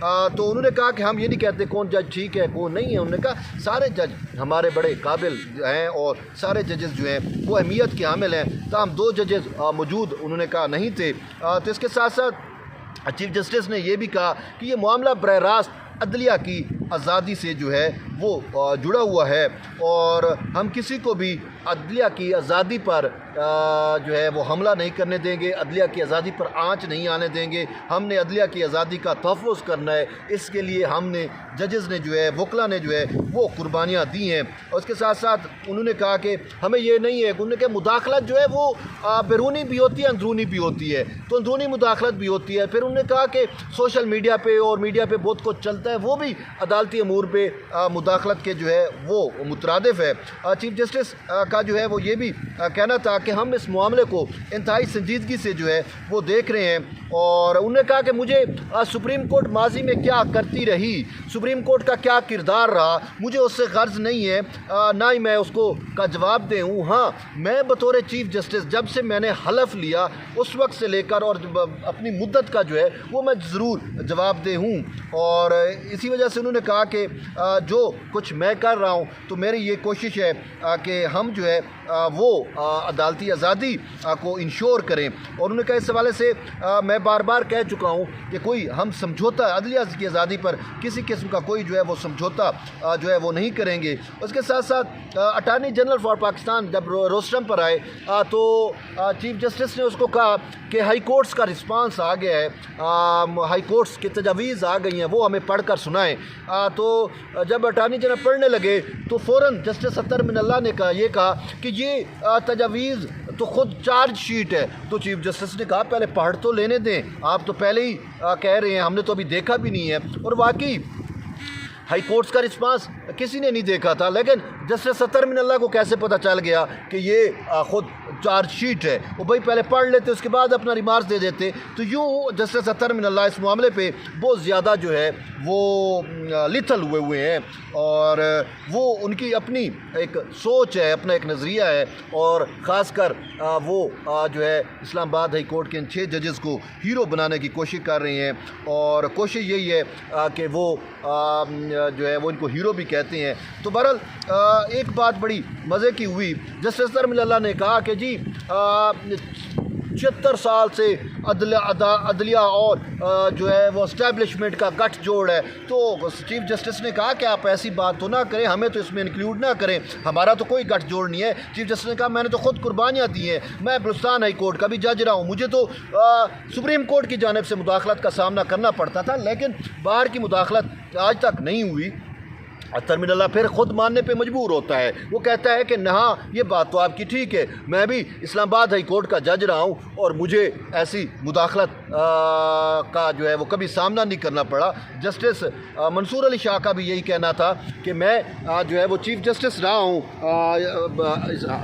تو انہوں نے کہا کہ ہم یہ نہیں کہتے کون جج ٹھیک ہے کون نہیں ہے. انہوں نے کہا سارے جج ہمارے بڑے قابل ہیں اور سارے ججز جو ہیں وہ اہمیت کے حامل ہیں. تاہم 2 ججز موجود انہوں نے کہا نہیں تھے. تو اس کے ساتھ ساتھ چیف جسٹس نے یہ بھی کہا کہ یہ معاملہ براہ راست عدلیہ کی آزادی سے جو ہے وہ جڑا ہوا ہے اور ہم کسی کو بھی عدلیہ کی آزادی پر جو ہے وہ حملہ نہیں کرنے دیں گے, عدلیہ کی آزادی پر آنچ نہیں آنے دیں گے. ہم نے عدلیہ کی آزادی کا تحفظ کرنا ہے, اس کے لیے ہم نے ججز نے جو ہے وکلا نے جو ہے وہ قربانیاں دی ہیں. اور اس کے ساتھ ساتھ انہوں نے کہا کہ ہمیں یہ نہیں ہے, انہوں نے کہا مداخلت جو ہے وہ بیرونی بھی ہوتی ہے اندرونی بھی ہوتی ہے, تو اندرونی مداخلت بھی ہوتی ہے. پھر انہوں نے کہا کہ سوشل میڈیا پہ اور میڈیا پہ بہت کچھ چلتا ہے, وہ بھی عدالتی امور پہ مداخلت کے جو ہے وہ مترادف ہے. چیف جسٹس کا جو ہے وہ یہ بھی کہنا تھا کہ ہم اس معاملے کو انتہائی سنجیدگی سے جو ہے وہ دیکھ رہے ہیں. اور انہوں نے کہا کہ مجھے سپریم کورٹ ماضی میں کیا کرتی رہی, سپریم کورٹ کا کیا کردار رہا, مجھے اس سے غرض نہیں ہے, نہ ہی میں اس کو کا جواب دے ہوں. ہاں میں بطور چیف جسٹس جب سے میں نے حلف لیا اس وقت سے لے کر اور اپنی مدت کا جو ہے وہ میں ضرور جواب دے ہوں. اور اسی وجہ سے انہوں نے کہا کہ جو کچھ میں کر رہا ہوں تو میری یہ کوشش ہے کہ ہم جو ہے وہ عدالتی آزادی کو انشور کریں. اور انہوں نے کہا اس حوالے سے میں بار بار کہہ چکا ہوں کہ کوئی ہم سمجھوتا عدلیہ کی آزادی پر کسی قسم کا کوئی جو ہے وہ سمجھوتا جو ہے وہ نہیں کریں گے. اس کے ساتھ ساتھ اٹارنی جنرل فار پاکستان جب روسٹرم پر آئے تو چیف جسٹس نے اس کو کہا کہ ہائی کورٹس کا رسپانس آ گیا ہے, ہائی کورٹس کی تجاویز آ گئی ہیں, وہ ہمیں پڑھ کر سنائیں. تو جب اٹارنی جنرل پڑھنے لگے تو فوراً جسٹس اطہر من اللہ نے کہا یہ کہا کہ یہ تجاویز تو خود چارج شیٹ ہے. تو چیف جسٹس نے کہا پہلے پڑھ تو لینے دیں, آپ تو پہلے ہی کہہ رہے ہیں, ہم نے تو ابھی دیکھا بھی نہیں ہے. اور واقعی ہائی کورٹس کا رسپانس کسی نے نہیں دیکھا تھا, لیکن جسٹس اطہر من اللہ کو کیسے پتہ چل گیا کہ یہ خود چارج شیٹ ہے. وہ بھائی پہلے پڑھ لیتے اس کے بعد اپنا ریمارکس دے دیتے. تو یوں جسٹس اطہر من اللہ اس معاملے پہ بہت زیادہ جو ہے وہ لتھل ہوئے ہیں اور وہ ان کی اپنی ایک سوچ ہے, اپنا ایک نظریہ ہے. اور خاص کر وہ جو ہے اسلام آباد ہائی کورٹ کے ان 6 ججز کو ہیرو بنانے کی کوشش کر رہے ہیں اور کوشش یہی ہے کہ وہ جو ہے وہ ان کو ہیرو بھی کہتے ہیں. تو بہرحال ایک بات بڑی مزے کی ہوئی, جسٹس اطہر من اللہ نے کہا کہ جی 76 سال سے عدلیہ اور جو ہے وہ اسٹیبلشمنٹ کا گٹھ جوڑ ہے. تو چیف جسٹس نے کہا کہ آپ ایسی بات تو نہ کریں, ہمیں تو اس میں انکلیوڈ نہ کریں, ہمارا تو کوئی گٹھ جوڑ نہیں ہے. چیف جسٹس نے کہا میں نے تو خود قربانیاں دی ہیں, میں بلوچستان ہائی کورٹ کا بھی جج رہا ہوں, مجھے تو سپریم کورٹ کی جانب سے مداخلت کا سامنا کرنا پڑتا تھا لیکن باہر کی مداخلت آج تک نہیں ہوئی. اطہر من اللہ پھر خود ماننے پہ مجبور ہوتا ہے, وہ کہتا ہے کہ ہاں یہ بات تو آپ کی ٹھیک ہے, میں بھی اسلام آباد ہائی کورٹ کا جج رہا ہوں اور مجھے ایسی مداخلت کا جو ہے وہ کبھی سامنا نہیں کرنا پڑا. جسٹس منصور علی شاہ کا بھی یہی کہنا تھا کہ میں جو ہے وہ چیف جسٹس رہا ہوں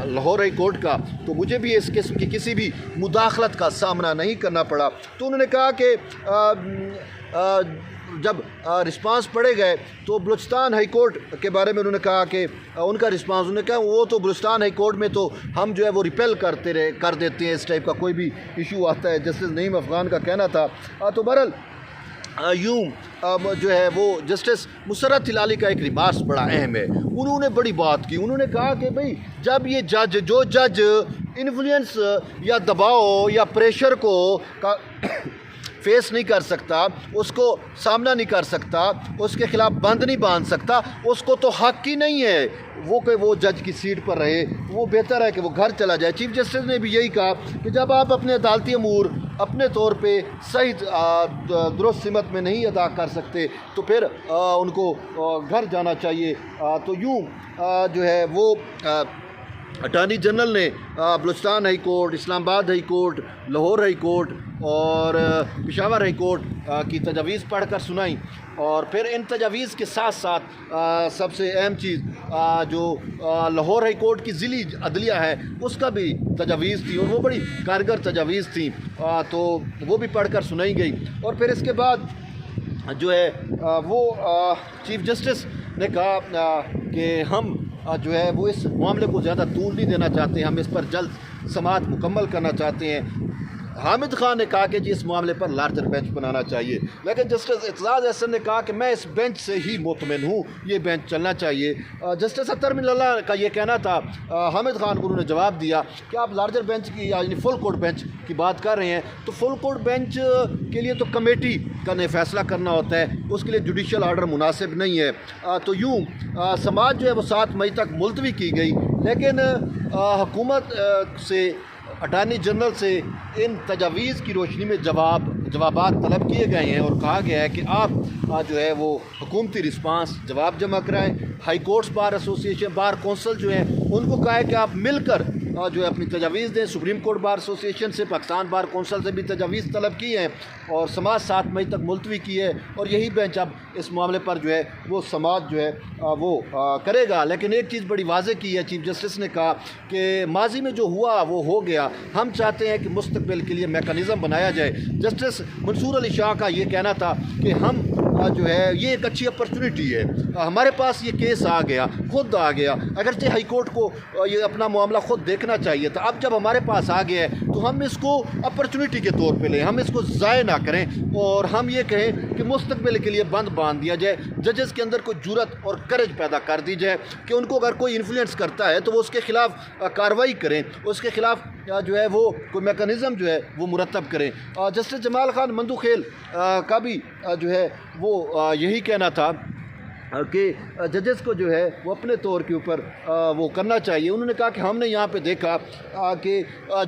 لاہور ہائی کورٹ کا, تو مجھے بھی اس قسم کی کسی بھی مداخلت کا سامنا نہیں کرنا پڑا. تو انہوں نے کہا کہ جب رسپانس پڑھے گئے تو بلوچستان ہائی کورٹ کے بارے میں انہوں نے کہا کہ ان کا رسپانس, انہوں نے کہا وہ تو بلوچستان ہائی کورٹ میں تو ہم جو ہے وہ ریپیل کر دیتے ہیں, اس ٹائپ کا کوئی بھی ایشو آتا ہے. جسٹس نعیم افغان کا کہنا تھا. تو بہرحال یوں جو ہے وہ جسٹس مسرت ہلالی کا ایک ریمارکس بڑا اہم ہے, انہوں نے بڑی بات کی. انہوں نے کہا کہ بھئی جب یہ جو جج انفلوئنس یا دباؤ یا پریشر کو فیس نہیں کر سکتا, اس کو سامنا نہیں کر سکتا, اس کے خلاف بند نہیں باندھ سکتا, اس کو تو حق ہی نہیں ہے وہ کہ وہ جج کی سیٹ پر رہے, وہ بہتر ہے کہ وہ گھر چلا جائے. چیف جسٹس نے بھی یہی کہا کہ جب آپ اپنے عدالتی امور اپنے طور پہ صحیح درست سمت میں نہیں ادا کر سکتے تو پھر ان کو گھر جانا چاہیے. تو یوں جو ہے وہ اٹارنی جنرل نے بلوچستان ہائی کورٹ, اسلام آباد high court, Lahore high court اور پشاور ہائی کورٹ کی تجاویز پڑھ کر سنائیں. اور پھر ان تجاویز کے ساتھ ساتھ سب سے اہم چیز جو لاہور ہائی کورٹ کی ضلعی عدلیہ ہے اس کا بھی تجاویز تھی اور وہ بڑی کارگر تجاویز تھیں, تو وہ بھی پڑھ کر سنائی گئی. اور پھر اس کے بعد جو ہے وہ چیف جسٹس نے کہا کہ ہم جو ہے وہ اس معاملے کو زیادہ طول نہیں دینا چاہتے, ہم اس پر جلد سماعت مکمل کرنا چاہتے ہیں. حامد خان نے کہا کہ جی اس معاملے پر لارجر بینچ بنانا چاہیے، لیکن جسٹس اعتزاز احسن نے کہا کہ میں اس بینچ سے ہی مطمئن ہوں، یہ بینچ چلنا چاہیے۔ جسٹس اطہر من اللہ کا یہ کہنا تھا، حامد خان کو انہوں نے جواب دیا کہ آپ لارجر بینچ کی یعنی فل کورٹ بینچ کی بات کر رہے ہیں، تو فل کورٹ بینچ کے لیے تو کمیٹی کا نے فیصلہ کرنا ہوتا ہے، اس کے لیے جوڈیشل آرڈر مناسب نہیں ہے۔ تو یوں سماعت جو ہے وہ 7 مئی تک ملتوی کی گئی، لیکن حکومت سے اٹارنی جنرل سے ان تجاویز کی روشنی میں جوابات طلب کیے گئے ہیں، اور کہا گیا ہے کہ آپ جو ہے وہ حکومتی رسپانس جواب جمع کرائیں۔ High courts bar association bar council جو ہیں ان کو کہا ہے کہ آپ مل کر جو ہے اپنی تجاویز دیں۔ سپریم کورٹ بار ایسوسیشن سے، پاکستان بار کونسل سے بھی تجاویز طلب کی ہیں، اور سماعت 7 مئی تک ملتوی کی ہے، اور یہی بینچ اب اس معاملے پر جو ہے وہ سماعت جو ہے وہ کرے گا۔ لیکن ایک چیز بڑی واضح کی ہے، چیف جسٹس نے کہا کہ ماضی میں جو ہوا وہ ہو گیا، ہم چاہتے ہیں کہ مستقبل کے لیے میکانزم بنایا جائے۔ جسٹس منصور علی شاہ کا یہ کہنا تھا کہ ہم جو ہے یہ ایک اچھی اپرچونٹی ہے، ہمارے پاس یہ کیس آ گیا، خود آ گیا، اگرچہ ہائی کورٹ کو یہ اپنا معاملہ خود دیکھنا چاہیے تھا، اب جب ہمارے پاس آ گیا ہے تو ہم اس کو اپرچونٹی کے طور پہ لیں، ہم اس کو ضائع نہ کریں، اور ہم یہ کہیں کہ مستقبل کے لیے بند باندھ دیا جائے، ججز کے اندر کوئی جرأت اور کرج پیدا کر دی جائے کہ ان کو اگر کوئی انفلوئنس کرتا ہے تو وہ اس کے خلاف کارروائی کریں، اس کے خلاف جو ہے وہ کوئی میکانزم جو ہے وہ مرتب کریں۔ جسٹس جمال خان مندوخیل کا بھی جو ہے وہ یہی کہنا تھا کہ ججز کو جو ہے وہ اپنے طور کے اوپر وہ کرنا چاہیے۔ انہوں نے کہا کہ ہم نے یہاں پہ دیکھا کہ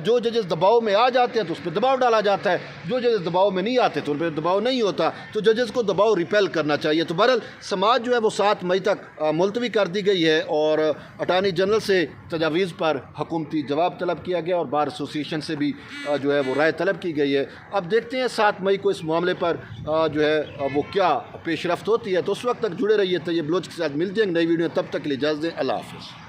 جو ججز دباؤ میں آ جاتے ہیں تو اس پہ دباؤ ڈالا جاتا ہے، جو ججز دباؤ میں نہیں آتے تو ان پہ دباؤ نہیں ہوتا، تو ججز کو دباؤ ریپیل کرنا چاہیے۔ تو بہرحال سماعت جو ہے وہ 7 مئی تک ملتوی کر دی گئی ہے، اور اٹارنی جنرل سے تجاویز پر حکومتی جواب طلب کیا گیا، اور بار ایسوسیشن سے بھی جو ہے وہ رائے طلب کی گئی ہے۔ اب دیکھتے ہیں 7 مئی کو اس معاملے پر جو ہے وہ کیا پیش رفت ہوتی ہے، تو اس وقت تک جڑے رہیے۔ طیب بلوچ کے ساتھ ملتے ہیں نئی ویڈیو، تب تک کے لیے اجازت دیں، اللہ حافظ۔